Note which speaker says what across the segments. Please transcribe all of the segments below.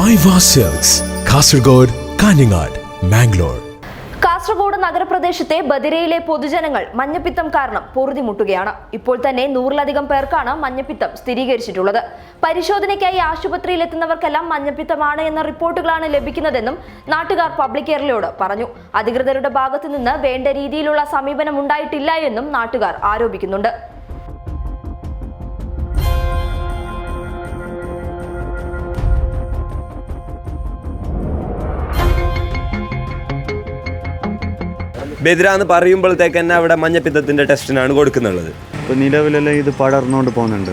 Speaker 1: Maiva Silks, Kasaragod, Kaningad, Mangalore.
Speaker 2: Kasaragod നഗരപ്രദേശത്തെ ബദിരയിലെ പൊതുജനങ്ങൾ മഞ്ഞപ്പിത്തം കാരണം പൊറുതിമുട്ടുകയാണ്. ഇപ്പോൾ തന്നെ 100-ലധികം പേർക്കാണ് മഞ്ഞപ്പിത്തം സ്ഥിരീകരിച്ചിട്ടുള്ളത്. പരിശോധനയ്ക്കായി ആശുപത്രിയിൽ എത്തുന്നവർക്കെല്ലാം മഞ്ഞപ്പിത്തമാണ് എന്ന റിപ്പോർട്ടുകളാണ് ലഭിക്കുന്നതെന്നും നാട്ടുകാർ പബ്ലിക് കേരളയോട് പറഞ്ഞു. അധികൃതരുടെ ഭാഗത്തു നിന്ന് വേണ്ട രീതിയിലുള്ള സമീപനം ഉണ്ടായിട്ടില്ല എന്നും നാട്ടുകാർ ആരോപിക്കുന്നുണ്ട്.
Speaker 3: ബദിര എന്ന് പറയുമ്പോഴത്തേക്ക് തന്നെ അവിടെ മഞ്ഞപ്പിത്തത്തിൻ്റെ ടെസ്റ്റിനാണ് കൊടുക്കുന്നുള്ളത്.
Speaker 4: ഇപ്പോൾ നിലവിലെല്ലാം ഇത് പടർന്നുകൊണ്ട് പോകുന്നുണ്ട്,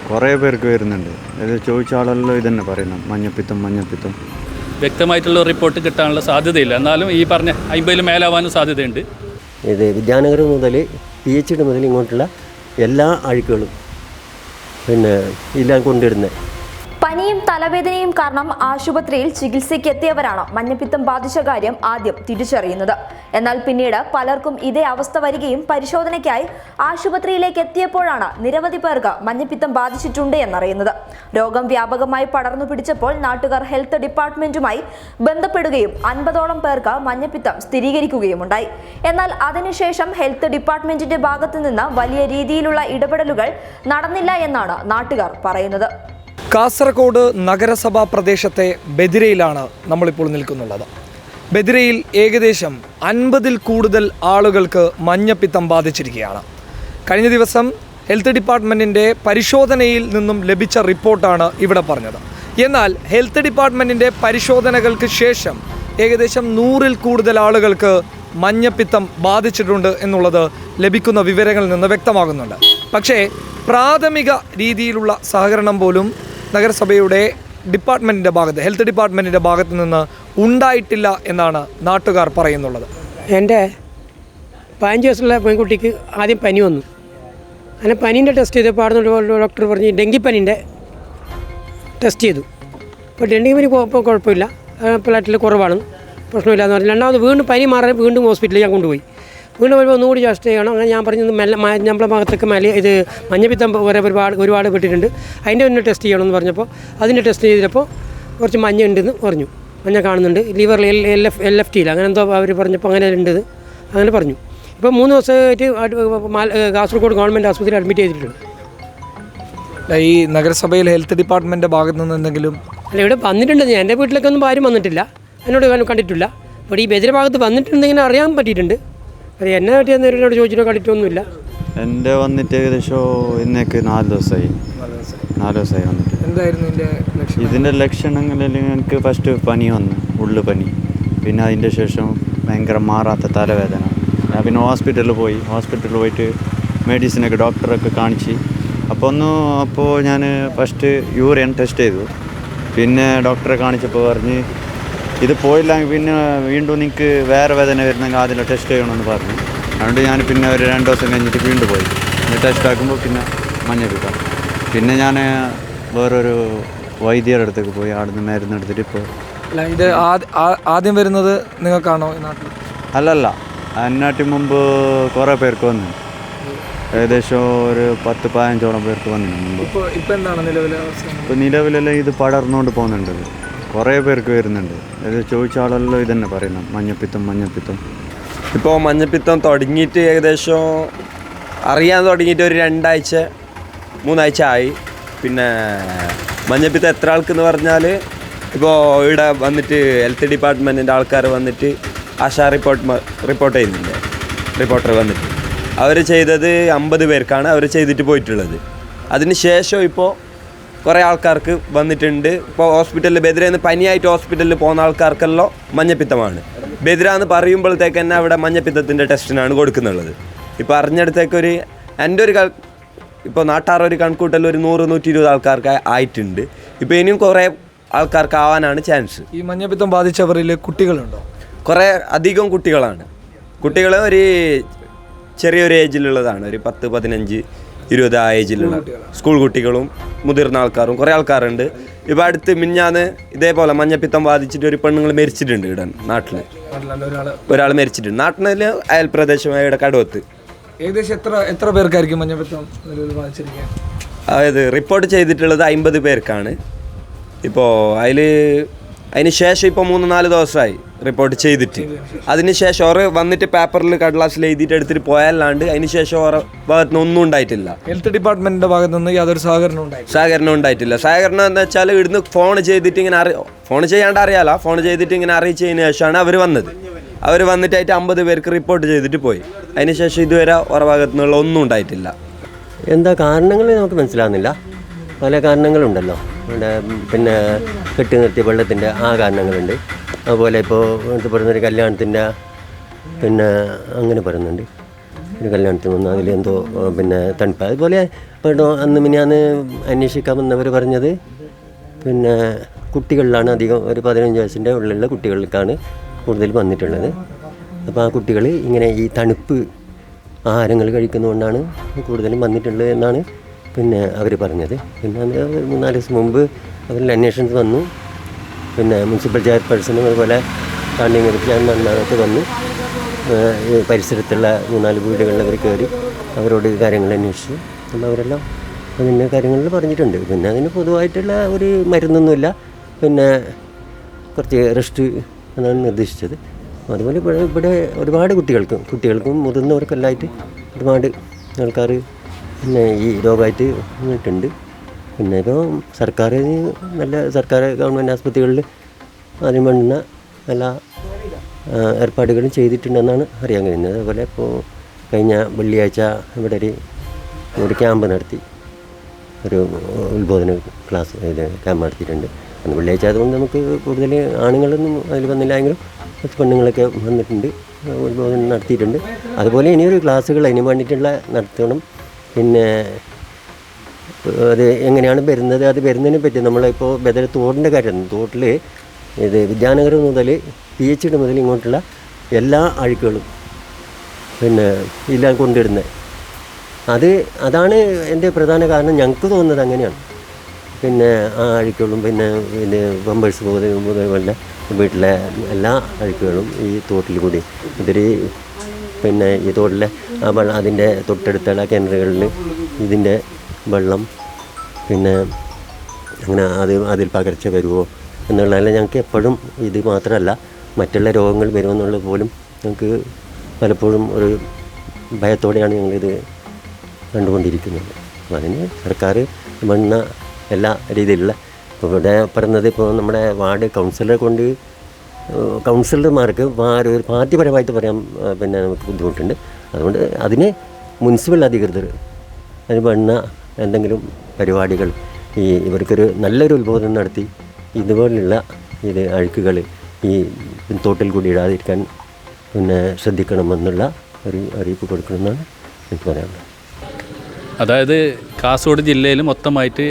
Speaker 4: കുറേ പേർക്ക് വരുന്നുണ്ട്. ഇത് ചോദിച്ച ആളെല്ലാം ഇതന്നെ പറയുന്നു, മഞ്ഞപ്പിത്തം.
Speaker 5: വ്യക്തമായിട്ടുള്ള റിപ്പോർട്ട് കിട്ടാനുള്ള സാധ്യതയില്ല. എന്നാലും ഈ പറഞ്ഞ 50 മേലാവാനും സാധ്യതയുണ്ട്.
Speaker 6: ഇത് വിദ്യാനഗർ മുതൽ PHD മുതൽ ഇങ്ങോട്ടുള്ള എല്ലാ അഴുക്കുകളും എല്ലാം കൊണ്ടിടുന്നത്.
Speaker 2: പനിയും തലവേദനയും കാരണം ആശുപത്രിയിൽ ചികിത്സയ്ക്ക് എത്തിയവരാണ് മഞ്ഞപ്പിത്തം ബാധിച്ച കാര്യം ആദ്യം തിരിച്ചറിയുന്നത്. എന്നാൽ പിന്നീട് പലർക്കും ഇതേ അവസ്ഥ വരികയും പരിശോധനയ്ക്കായി ആശുപത്രിയിലേക്ക് എത്തിയപ്പോഴാണ് നിരവധി പേർക്ക് മഞ്ഞപ്പിത്തം ബാധിച്ചിട്ടുണ്ട് എന്നറിയുന്നത്. രോഗം വ്യാപകമായി പടർന്നു പിടിച്ചപ്പോൾ നാട്ടുകാർ ഹെൽത്ത് ഡിപ്പാർട്ട്മെന്റുമായി ബന്ധപ്പെടുകയും 50ഓളം പേർക്ക് മഞ്ഞപ്പിത്തം സ്ഥിരീകരിക്കുകയുമുണ്ടായി. എന്നാൽ അതിനുശേഷം ഹെൽത്ത് ഡിപ്പാർട്ട്മെന്റിന്റെ ഭാഗത്തു നിന്ന് വലിയ രീതിയിലുള്ള ഇടപെടലുകൾ നടന്നില്ല എന്നാണ് നാട്ടുകാർ പറയുന്നത്.
Speaker 7: കാസർഗോഡ് നഗരസഭാ പ്രദേശത്തെ ബദിരയിലാണ് നമ്മളിപ്പോൾ നിൽക്കുന്നുള്ളത്. ബദിരയിൽ ഏകദേശം 50-ൽ കൂടുതൽ ആളുകൾക്ക് മഞ്ഞപ്പിത്തം ബാധിച്ചിരിക്കുകയാണ്. കഴിഞ്ഞ ദിവസം ഹെൽത്ത് ഡിപ്പാർട്ട്മെൻറ്റിൻ്റെ പരിശോധനയിൽ നിന്നും ലഭിച്ച റിപ്പോർട്ടാണ് ഇവിടെ പറഞ്ഞത്. എന്നാൽ ഹെൽത്ത് ഡിപ്പാർട്ട്മെൻറ്റിൻ്റെ പരിശോധനകൾക്ക് ശേഷം ഏകദേശം 100-ൽ കൂടുതൽ ആളുകൾക്ക് മഞ്ഞപ്പിത്തം ബാധിച്ചിട്ടുണ്ട് എന്നുള്ളത് ലഭിക്കുന്ന വിവരങ്ങളിൽ നിന്ന് വ്യക്തമാകുന്നുണ്ട്. പക്ഷേ പ്രാഥമിക രീതിയിലുള്ള സഹകരണം പോലും നഗരസഭയുടെ ഡിപ്പാർട്ട്മെൻറ്റിൻ്റെ ഭാഗത്ത്, ഹെൽത്ത് ഡിപ്പാർട്ട്മെൻറ്റിൻ്റെ ഭാഗത്ത് നിന്ന് ഉണ്ടായിട്ടില്ല എന്നാണ് നാട്ടുകാർ പറയുന്നുള്ളത്.
Speaker 8: എൻ്റെ 15 വയസ്സുള്ള പെൺകുട്ടിക്ക് ആദ്യം പനി വന്നു. അങ്ങനെ പനീൻ്റെ ടെസ്റ്റ് ചെയ്തപ്പോൾ അവിടെ ഡോക്ടർ പറഞ്ഞ് ഡെങ്കിപ്പനീൻ്റെ ടെസ്റ്റ് ചെയ്തു. അപ്പോൾ ഡെങ്കിപ്പനി കുഴപ്പമില്ല, പ്ലേറ്റിൽ കുറവാണ്, പ്രശ്നമില്ലാന്ന് പറഞ്ഞു. രണ്ടാമത് വീണ്ടും പനി മാറാൻ വീണ്ടും ഹോസ്പിറ്റലിൽ ഞാൻ കൊണ്ടുപോയി. വീണ്ടും വരുമ്പോൾ ഒന്നുകൂടി ടെസ്റ്റ് ചെയ്യണം. അങ്ങനെ ഞാൻ പറഞ്ഞത് നമ്മളെ ഭാഗത്തൊക്കെ ഇത് മഞ്ഞപ്പിത്തം വരെ ഒരുപാട് പെട്ടിട്ടുണ്ട്, അതിൻ്റെ ഒന്ന് ടെസ്റ്റ് ചെയ്യണമെന്ന് പറഞ്ഞപ്പോൾ അതിൻ്റെ ടെസ്റ്റ് ചെയ്തപ്പോൾ കുറച്ച് മഞ്ഞ ഉണ്ടെന്ന് പറഞ്ഞു. മഞ്ഞ കാണുന്നുണ്ട് ലിവറിൽ LFT അങ്ങനെ എന്തോ അവർ പറഞ്ഞപ്പോൾ അങ്ങനെ ഉണ്ടെന്ന് അങ്ങനെ പറഞ്ഞു. ഇപ്പോൾ 3 ദിവസമായിട്ട് കാസർഗോഡ് ഗവൺമെൻറ് ആശുപത്രിയിൽ അഡ്മിറ്റ് ചെയ്തിട്ടുണ്ട്.
Speaker 7: ഈ നഗരസഭയിൽ ഹെൽത്ത് ഡിപ്പാർട്ട്മെൻറ്റിൻ്റെ ഭാഗത്ത് നിന്ന് എന്തെങ്കിലും
Speaker 8: അല്ല, ഇവിടെ വന്നിട്ടുണ്ട്. എൻ്റെ വീട്ടിലൊക്കെ ഒന്നും ആരും വന്നിട്ടില്ല, എന്നോട് കണ്ടിട്ടില്ല. ഇവിടെ ഈ ബദിര ഭാഗത്ത് വന്നിട്ടുണ്ടെങ്കിൽ അറിയാൻ പറ്റിയിട്ടുണ്ട്. അത് എന്നെ പറ്റിയെന്ന് എന്നോട് ചോദിച്ചിട്ടോ കണ്ടിട്ടൊന്നുമില്ല.
Speaker 4: എൻ്റെ വന്നിട്ട് ഏകദേശം ഇന്നേക്ക് 4 ദിവസമായി വന്നിട്ട്.
Speaker 7: എന്തായിരുന്നു
Speaker 4: ഇതിൻ്റെ ലക്ഷണങ്ങളിൽ എനിക്ക് ഫസ്റ്റ് പനി വന്നു, ഉള്ളുപനി. പിന്നെ അതിൻ്റെ ശേഷം ഭയങ്കര മാറാത്ത തലവേദന. ഞാൻ പിന്നെ ഹോസ്പിറ്റലിൽ പോയിട്ട് മെഡിസിനൊക്കെ ഡോക്ടറൊക്കെ കാണിച്ച് അപ്പോൾ ഞാൻ ഫസ്റ്റ് യൂറിൻ ടെസ്റ്റ് ചെയ്തു. പിന്നെ ഡോക്ടറെ കാണിച്ചപ്പോൾ പറഞ്ഞ് ഇത് പോയില്ലെങ്കിൽ പിന്നെ വീണ്ടും നിങ്ങൾക്ക് വേറെ വേദന വരുന്നെങ്കിൽ അതിൽ ടെസ്റ്റ് ചെയ്യണമെന്ന് പറഞ്ഞു. അതുകൊണ്ട് ഞാൻ പിന്നെ ഒരു 2 ദിവസം കഴിഞ്ഞിട്ട് വീണ്ടും പോയി. ടെസ്റ്റ് ആക്കുമ്പോൾ പിന്നെ മഞ്ഞപ്പിത്തം. പിന്നെ ഞാൻ വേറൊരു വൈദ്യരുടെ അടുത്തേക്ക് പോയി, അവിടുന്ന് മരുന്നെടുത്തിട്ട് ഇപ്പോൾ.
Speaker 7: ഇത് ആദ്യം വരുന്നത് നിങ്ങൾക്കാണോ ഈ നാട്ടിൽ?
Speaker 4: അല്ലല്ല, അതിനാട്ടി മുമ്പ് കുറേ പേർക്ക് വന്നു, ഏകദേശം ഒരു 10-15ഓളം പേർക്ക് വന്നു മുമ്പ്.
Speaker 7: ഇപ്പോൾ എന്താണ് നിലവിലെ അവസ്ഥ?
Speaker 4: ഇപ്പോൾ നിലവിലെല്ലാം ഇത് പടർന്നുകൊണ്ട് പോകുന്നുണ്ട്, കുറേ പേർക്ക് വരുന്നുണ്ട്. ഇത് ചോദിച്ച ആളെല്ലാം ഇതന്നെ പറയുന്നു, മഞ്ഞപ്പിത്തം.
Speaker 3: ഇപ്പോൾ മഞ്ഞപ്പിത്തം തുടങ്ങിയിട്ട് ഏകദേശം അറിയാൻ തുടങ്ങിയിട്ട് ഒരു 2-3 ആഴ്ച ആയി. പിന്നെ മഞ്ഞപ്പിത്തം എത്ര ആൾക്കെന്ന് പറഞ്ഞാൽ ഇപ്പോൾ ഇവിടെ വന്നിട്ട് ഹെൽത്ത് ഡിപ്പാർട്ട്മെൻറ്റിൻ്റെ ആൾക്കാർ വന്നിട്ട് ആശാ റിപ്പോർട്ട് ചെയ്യുന്നില്ലേ, റിപ്പോർട്ടർ വന്നിട്ട് അവർ ചെയ്തത് 50 പേർക്കാണ് അവർ ചെയ്തിട്ട് പോയിട്ടുള്ളത്. അതിന് ശേഷം ഇപ്പോൾ കുറേ ആൾക്കാർക്ക് വന്നിട്ടുണ്ട്. ഇപ്പോൾ ഹോസ്പിറ്റലിൽ ബദിരയിൽ നിന്ന് പനിയായിട്ട് ഹോസ്പിറ്റലിൽ പോകുന്ന ആൾക്കാർക്കെല്ലാം മഞ്ഞപ്പിത്തമാണ്. ബദിര എന്ന് പറയുമ്പോഴത്തേക്ക് തന്നെ അവിടെ മഞ്ഞപ്പിത്തത്തിൻ്റെ ടെസ്റ്റിനാണ് കൊടുക്കുന്നുള്ളത്. ഇപ്പോൾ അറിഞ്ഞിടത്തേക്ക് ഇപ്പോൾ നാട്ടാറൊരു കണക്കൂട്ടൽ ഒരു 100-120 ആൾക്കാർക്ക് ആയിട്ടുണ്ട്. ഇപ്പോൾ ഇനിയും കുറേ ആൾക്കാർക്ക് ആവാനാണ് ചാൻസ്.
Speaker 7: ഈ മഞ്ഞപ്പിത്തം ബാധിച്ചവരിൽ കുട്ടികളുണ്ടോ?
Speaker 3: കുറേ അധികം കുട്ടികളാണ്. കുട്ടികൾ ഒരു ചെറിയൊരു ഏജിലുള്ളതാണ്, ഒരു 10-15-20 ആ ഏജിലുള്ള സ്കൂൾ കുട്ടികളും മുതിർന്ന ആൾക്കാരും കുറേ ആൾക്കാരുണ്ട്. ഇപ്പോൾ അടുത്ത് മിഞ്ഞാന്ന് ഇതേപോലെ മഞ്ഞപ്പിത്തം ബാധിച്ചിട്ട് ഒരു പെണ്ണുങ്ങൾ മരിച്ചിട്ടുണ്ട്. ഇവിടെ നാട്ടിൽ ഒരാൾ മരിച്ചിട്ടുണ്ട്. നാട്ടിൽ അയൽപ്രദേശമായ ഇവിടെ കടവത്ത്.
Speaker 7: ഏകദേശം എത്ര പേർക്കായിരിക്കും മഞ്ഞപ്പിത്തം ബാധിച്ചിരിക്കുക?
Speaker 3: അതായത് റിപ്പോർട്ട് ചെയ്തിട്ടുള്ളത് 50 പേർക്കാണ്. ഇപ്പോൾ അതിന് ശേഷം ഇപ്പോൾ 3-4 ദിവസമായി റിപ്പോർട്ട് ചെയ്തിട്ട്. അതിന് ശേഷം ഓറ് വന്നിട്ട് പേപ്പറിൽ കടലാസിൽ എഴുതിയിട്ട് എടുത്തിട്ട് പോയല്ലാണ്ട് അതിന് ശേഷം ഓരോ ഭാഗത്തുനിന്ന് ഒന്നും ഉണ്ടായിട്ടില്ല.
Speaker 7: ഹെൽത്ത് ഡിപ്പാർട്ട്മെന്റിന്റെ ഭാഗത്തു നിന്ന് യാതൊരു സഹകരണം
Speaker 3: ഉണ്ടായിട്ടില്ല. സഹകരണം എന്ന് വെച്ചാൽ ഇവിടുന്ന് ഫോൺ ചെയ്തിട്ട് ഇങ്ങനെ ഫോൺ ചെയ്യാണ്ട് അറിയാലോ, ഫോൺ ചെയ്തിട്ട് ഇങ്ങനെ അറിയിച്ചതിന് ശേഷമാണ് അവർ വന്നത്. അവർ വന്നിട്ടായിട്ട് 50 പേർക്ക് റിപ്പോർട്ട് ചെയ്തിട്ട് പോയി. അതിന് ശേഷം ഇതുവരെ ഓരോ ഭാഗത്തു നിന്നുള്ള ഒന്നും ഉണ്ടായിട്ടില്ല.
Speaker 6: എന്താ കാരണങ്ങൾ നമുക്ക് മനസ്സിലാകുന്നില്ല. പല കാരണങ്ങളുണ്ടല്ലോ. പിന്നെ കെട്ടി നിർത്തിയ വെള്ളത്തിൻ്റെ ആ കാരണങ്ങളുണ്ട്. അതുപോലെ ഇപ്പോൾ ഇത് പറയുന്നൊരു കല്യാണത്തിൻ്റെ പിന്നെ അങ്ങനെ പറയുന്നുണ്ട്. ഒരു കല്യാണത്തിന് വന്ന് അതിലെന്തോ പിന്നെ തണുപ്പ്. അതുപോലെ ഇപ്പോൾ അന്ന് മിനിയാന്ന് അന്വേഷിക്കാൻ വന്നവർ പറഞ്ഞത് പിന്നെ കുട്ടികളിലാണ് അധികം, ഒരു 15 വയസ്സിൻ്റെ ഉള്ളിലുള്ള കുട്ടികൾക്കാണ് കൂടുതൽ വന്നിട്ടുള്ളത്. അപ്പോൾ ആ കുട്ടികൾ ഇങ്ങനെ ഈ തണുപ്പ് ആഹാരങ്ങൾ കഴിക്കുന്നതുകൊണ്ടാണ് കൂടുതലും വന്നിട്ടുള്ളത് എന്നാണ് പിന്നെ അവർ പറഞ്ഞത്. പിന്നെ അത് 3-4 ദിവസം മുമ്പ് അവരിൽ അന്വേഷണത്തിൽ വന്നു. പിന്നെ മുനിസിപ്പൽ ചെയർപേഴ്സണും അതുപോലെ കാണ്ടിങ്ങൽ ചെയർമാൻമാരൊക്കെ വന്നു പരിസരത്തുള്ള 3-4 വീടുകളിൽ അവർ കയറി അവരോട് കാര്യങ്ങൾ അന്വേഷിച്ചു. അപ്പോൾ അവരെല്ലാം അതിൻ്റെ കാര്യങ്ങളിൽ പറഞ്ഞിട്ടുണ്ട്. പിന്നെ അതിന് പൊതുവായിട്ടുള്ള ഒരു മരുന്നൊന്നുമില്ല, പിന്നെ കുറച്ച് റെസ്റ്റ് എന്നാണ് നിർദ്ദേശിച്ചത്. അതുപോലെ ഇവിടെ ഒരുപാട് കുട്ടികൾക്കും മുതിർന്നവർക്കെല്ലാമായിട്ട് ഒരുപാട് ആൾക്കാർ പിന്നെ ഈ രോഗമായിട്ട് വന്നിട്ടുണ്ട്. പിന്നെ ഇപ്പോൾ സർക്കാർ ഗവൺമെൻറ് ആസ്പത്രികളിൽ അതിന് വേണ്ടുന്ന എല്ലാ ഏർപ്പാടുകളും ചെയ്തിട്ടുണ്ടെന്നാണ് അറിയാൻ കഴിയുന്നത്. അതുപോലെ ഇപ്പോൾ കഴിഞ്ഞ വെള്ളിയാഴ്ച ഇവിടെ ഒരു ക്യാമ്പ് നടത്തി, ഒരു ഉത്ബോധന ക്യാമ്പ് നടത്തിയിട്ടുണ്ട്. അന്ന് വെള്ളിയാഴ്ച ആയതുകൊണ്ട് നമുക്ക് കൂടുതൽ ആണുങ്ങളൊന്നും അതിൽ വന്നില്ല എങ്കിലും കുറച്ച് പെണ്ണുങ്ങളൊക്കെ വന്നിട്ടുണ്ട്, ഉത്ബോധനം നടത്തിയിട്ടുണ്ട്. അതുപോലെ ഇനിയൊരു ക്ലാസ്സുകൾ അതിന് വേണ്ടിയിട്ടുള്ള നടത്തണം. പിന്നെ അത് എങ്ങനെയാണ് വരുന്നത്, അത് വരുന്നതിനെ പറ്റി നമ്മളിപ്പോൾ ബദൽ തോടിൻ്റെ കാര്യം, തോട്ടിൽ ഇത് വിദ്യാനഗരം മുതൽ PHD മുതൽ ഇങ്ങോട്ടുള്ള എല്ലാ അഴുക്കുകളും പിന്നെ എല്ലാം കൊണ്ടിടുന്നത് അതാണ് എൻ്റെ പ്രധാന കാരണം. ഞങ്ങൾക്ക് തോന്നുന്നത് അങ്ങനെയാണ്. പിന്നെ ആ അഴുക്കുകളും പിന്നെ ഇത് പമ്പേഴ്സ് പോലെ വീട്ടിലെ എല്ലാ അഴുക്കുകളും ഈ തോട്ടിൽ കൂടി പിന്നെ ഈ തോട്ടിലെ ആ വെള്ളം അതിൻ്റെ തൊട്ടടുത്തുള്ള കിണറുകളിൽ ഇതിൻ്റെ വെള്ളം പിന്നെ അങ്ങനെ അതിൽ പകർച്ച വരുമോ എന്നുള്ളതല്ല. ഞങ്ങൾക്ക് എപ്പോഴും ഇത് മാത്രമല്ല മറ്റുള്ള രോഗങ്ങൾ വരുമെന്നുള്ളത് പോലും ഞങ്ങൾക്ക് പലപ്പോഴും ഒരു ഭയത്തോടെയാണ് ഞങ്ങളിത് കണ്ടുകൊണ്ടിരിക്കുന്നത്. അപ്പോൾ അതിന് സർക്കാർ വേണ്ട എല്ലാ രീതിയിലുള്ള ഇപ്പോൾ ഇവിടെ പറയുന്നത് ഇപ്പോൾ നമ്മുടെ വാർഡ് കൗൺസിലർമാർക്ക് ഒരു പാർട്ടിപരമായിട്ട് പറയാൻ പിന്നെ നമുക്ക് ബുദ്ധിമുട്ടുണ്ട്. അതുകൊണ്ട് അതിന് മുനിസിപ്പൽ അധികൃതർ അതിന് വേണ്ട എന്തെങ്കിലും പരിപാടികൾ ഇവർക്കൊരു നല്ലൊരു ഉത്ബോധനം നടത്തി ഇതുപോലുള്ള അഴുക്കുകൾ ഈ തോട്ടിൽ കൂടി ഇടാതിരിക്കാൻ പിന്നെ ശ്രദ്ധിക്കണമെന്നുള്ള ഒരു അറിയിപ്പ് കൊടുക്കണമെന്നാണ് എനിക്ക് പറയാനുള്ളത്.
Speaker 5: അതായത് കാസർഗോഡ് ജില്ലയിൽ മൊത്തമായിട്ട്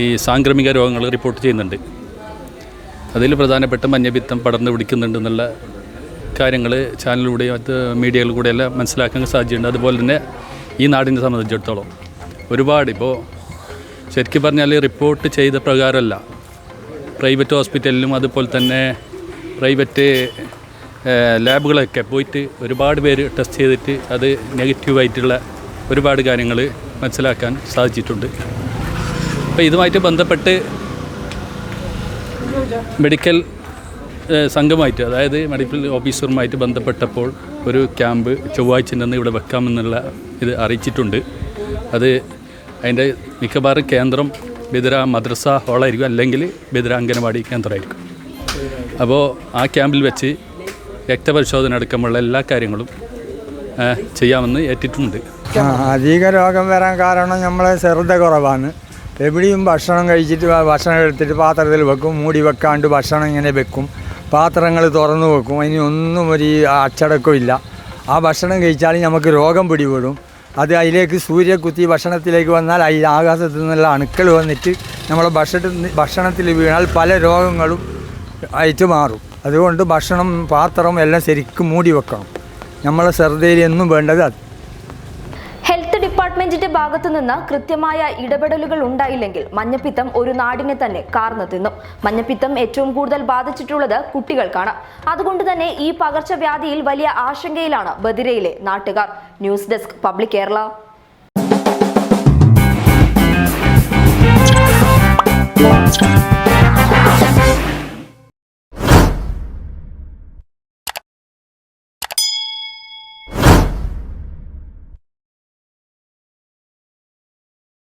Speaker 5: ഈ സാംക്രമിക രോഗങ്ങൾ റിപ്പോർട്ട് ചെയ്യുന്നുണ്ട്. അതിൽ പ്രധാനപ്പെട്ട മഞ്ഞപ്പിത്തം പടർന്നു പിടിക്കുന്നുണ്ടെന്നുള്ള കാര്യങ്ങൾ ചാനലിലൂടെയും മറ്റ് മീഡിയകളിലൂടെയെല്ലാം മനസ്സിലാക്കാൻ സാധ്യതയുണ്ട്. അതുപോലെ തന്നെ ഈ നാടിനെ സംബന്ധിച്ചിടത്തോളം ഒരുപാട് ഇപ്പോൾ ശരിക്കും പറഞ്ഞാൽ റിപ്പോർട്ട് ചെയ്ത പ്രകാരമല്ല, പ്രൈവറ്റ് ഹോസ്പിറ്റലിലും അതുപോലെ തന്നെ പ്രൈവറ്റ് ലാബുകളൊക്കെ പോയിട്ട് ഒരുപാട് പേര് ടെസ്റ്റ് ചെയ്തിട്ട് അത് നെഗറ്റീവായിട്ടുള്ള ഒരുപാട് കാര്യങ്ങൾ മനസ്സിലാക്കാൻ സാധിച്ചിട്ടുണ്ട്. അപ്പോൾ ഇതുമായിട്ട് ബന്ധപ്പെട്ട് മെഡിക്കൽ സംഘമായിട്ട്, അതായത് മെഡിക്കൽ ഓഫീസറുമായിട്ട് ബന്ധപ്പെട്ടപ്പോൾ ഒരു ക്യാമ്പ് ചൊവ്വാഴ്ച നിന്ന് ഇവിടെ വെക്കാമെന്നുള്ള ഇത് അറിയിച്ചിട്ടുണ്ട്. അത് അതിൻ്റെ മിക്കവാറും കേന്ദ്രം ബിദ്ര മദ്രസ ഹാളായിരിക്കും, അല്ലെങ്കിൽ ബിദ്ര അംഗനവാടി കേന്ദ്രമായിരിക്കും. അപ്പോൾ ആ ക്യാമ്പിൽ വെച്ച് രക്തപരിശോധന അടക്കമുള്ള എല്ലാ കാര്യങ്ങളും ചെയ്യാമെന്ന് ഏറ്റിട്ടുണ്ട്.
Speaker 9: അധിക രോഗം വരാൻ കാരണം നമ്മളെ ശ്രദ്ധ കുറവാണ്. എവിടെയും ഭക്ഷണം കഴിച്ചിട്ട് ഭക്ഷണം എടുത്തിട്ട് പാത്രത്തിൽ വെക്കും, മൂടി വെക്കാണ്ട് ഭക്ഷണം ഇങ്ങനെ വെക്കും, പാത്രങ്ങൾ തുറന്നു വെക്കും, അതിന് ഒന്നും ഒരു അച്ചടക്കമില്ല. ആ ഭക്ഷണം കഴിച്ചാൽ നമുക്ക് രോഗം പിടിപെടും. അത് അതിലേക്ക് സൂര്യകുത്തി ഭക്ഷണത്തിലേക്ക് വന്നാൽ അതിൽ ആകാശത്തു നിന്നുള്ള അണുക്കൾ വന്നിട്ട് നമ്മളെ ഭക്ഷണത്തിൽ വീണാൽ പല രോഗങ്ങളും ആയിട്ട് മാറും. അതുകൊണ്ട് ഭക്ഷണം പാത്രം എല്ലാം ശരിക്കും മൂടി വെക്കണം. നമ്മളെ ശ്രദ്ധയിൽ എന്നും വേണ്ടത് അത്.
Speaker 2: ഹെൽത്ത് ഡിപ്പാർട്ട്മെന്റിന്റെ ഭാഗത്തു നിന്ന് കൃത്യമായ ഇടപെടലുകൾ ഉണ്ടായില്ലെങ്കിൽ മഞ്ഞപ്പിത്തം ഒരു നാടിനെ തന്നെ കാർന്നു തിന്നും. മഞ്ഞപ്പിത്തം ഏറ്റവും കൂടുതൽ ബാധിച്ചിട്ടുള്ളത് കുട്ടികൾക്കാണ്. അതുകൊണ്ട് തന്നെ ഈ പകർച്ചവ്യാധിയിൽ വലിയ ആശങ്കയിലാണ് ബദിരയിലെ നാട്ടുകാർ. News desk public Kerala.
Speaker 10: നമസ്കാരം.